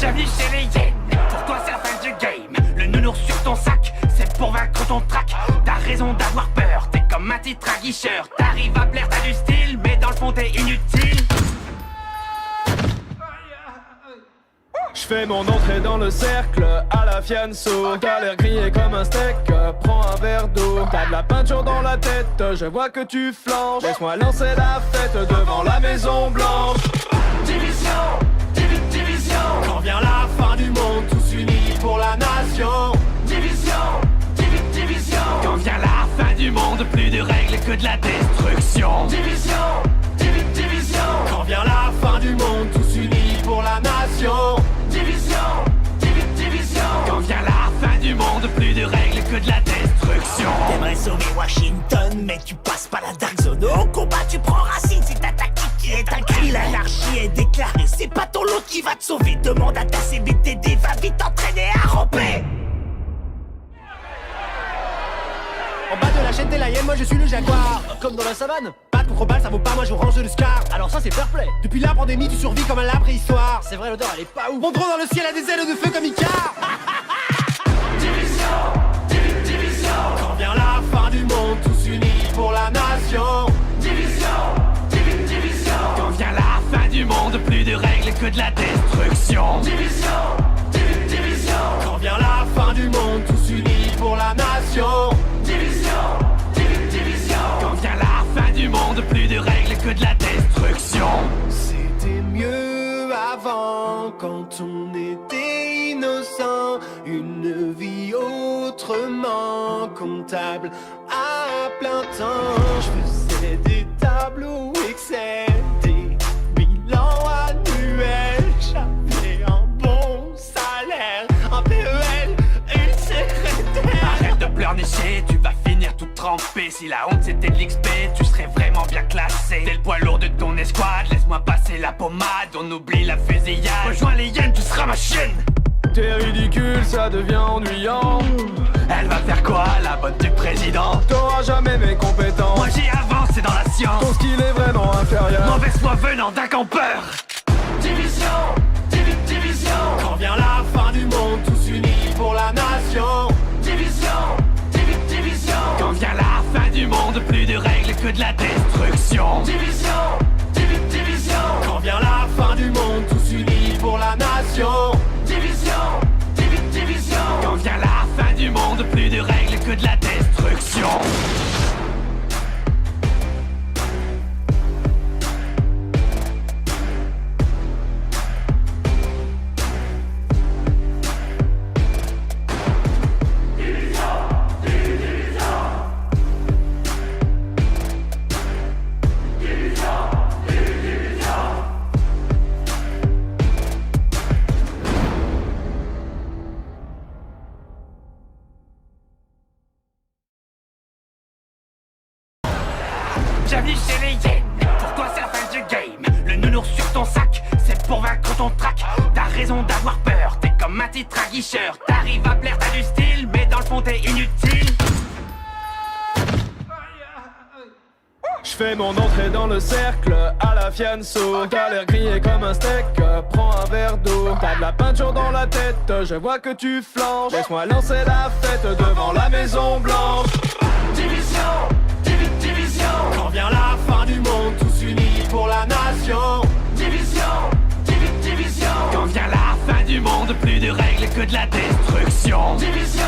Bienvenue chez les hyènes. Pour toi c'est la fin du game. Le nounours sur ton sac, c'est pour vaincre ton trac. T'as raison d'avoir peur, t'es comme un titre à guicheur. T'arrives à plaire, t'as du style, mais dans le fond t'es inutile. J'fais mon entrée dans le cercle à la fianso. T'as l'air grillé comme un steak, prends un verre d'eau. T'as de la peinture dans la tête, je vois que tu flanches. Laisse-moi lancer la fête devant la Maison Blanche. Division, division. Quand vient la fin du monde, tous unis pour la nation. Division, division. Quand vient la fin du monde, plus de règles que de la destruction. Division, division. Quand vient la fin du monde, tous unis pour la nation. Division, division. Quand vient la fin du monde, plus de règles que de la destruction. T'aimerais sauver Washington, mais tu passes pas la Dark Zone. Au combat, tu prends racine, c'est ta tactique qui est un cri. L'anarchie est déclarée, c'est pas ton lot qui va te sauver. Demande à ta CBTD, va vite t'entraîner à ramper. En bas de la chaîne, t'es la hyène, moi je suis le jaguar. Comme dans la savane, batte contre balle, ça vaut pas, moi je range le scar. Alors ça c'est fair play. Depuis la pandémie, tu survis comme un lab préhistoire. C'est vrai, l'odeur elle est pas ouf. Mon drone dans le ciel a des ailes de feu comme Icar. Division, division. Quand vient la fin du monde, tous unis pour la nation. Division, division. Quand vient la fin du monde, plus de règles que de la destruction. Division, division. Quand vient la fin du monde, tous unis pour la nation. Division, division. Quand vient la fin du monde, plus de règles que de la destruction. C'était mieux avant, quand on était innocent. Une vie autrement comptable à plein temps. Je faisais des tableaux Excel, des bilans annuels. J'avais un bon salaire, un PEL, une secrétaire. Arrête de pleurnicher, tu vas finir tout trempé. Si la honte c'était de l'XP, tu serais vraiment bien classé. T'es le poids lourd de ton escouade, laisse-moi passer la pommade. On oublie la fusillade, rejoins les hyènes, tu seras ma chienne. T'es ridicule, ça devient ennuyant. Elle va faire quoi, la bonne du président? T'auras jamais mes compétences. Moi j'y avance, c'est dans la science. Ton skill est vraiment inférieur. Mauvaise foi venant d'un campeur. Division, division. Quand vient la fin du monde, tous unis pour la nation. Division, division. Quand vient la fin du monde, plus de règles que de la destruction. Division, division. Quand vient la fin du monde, tous unis pour la nation. Division, division. Quand vient la fin du monde, plus de règles que de la destruction. Bienvenue chez les hyènes. Pour toi c'est la fin du game. Le nounours sur ton sac, c'est pour vaincre ton trac. T'as raison d'avoir peur, t'es comme un titre à guicheur. T'arrives à plaire, t'as du style, mais dans le fond t'es inutile. J'fais mon entrée dans le cercle à la fianso. T'as l'air grillé comme un steak, prends un verre d'eau. T'as de la peinture dans la tête, je vois que tu flanches. Laisse-moi lancer la fête devant la Maison Blanche. Division, division. Quand vient la fin du monde, tous unis pour la nation. Division, division. Quand vient la fin du monde, plus de règles que de la destruction. Division,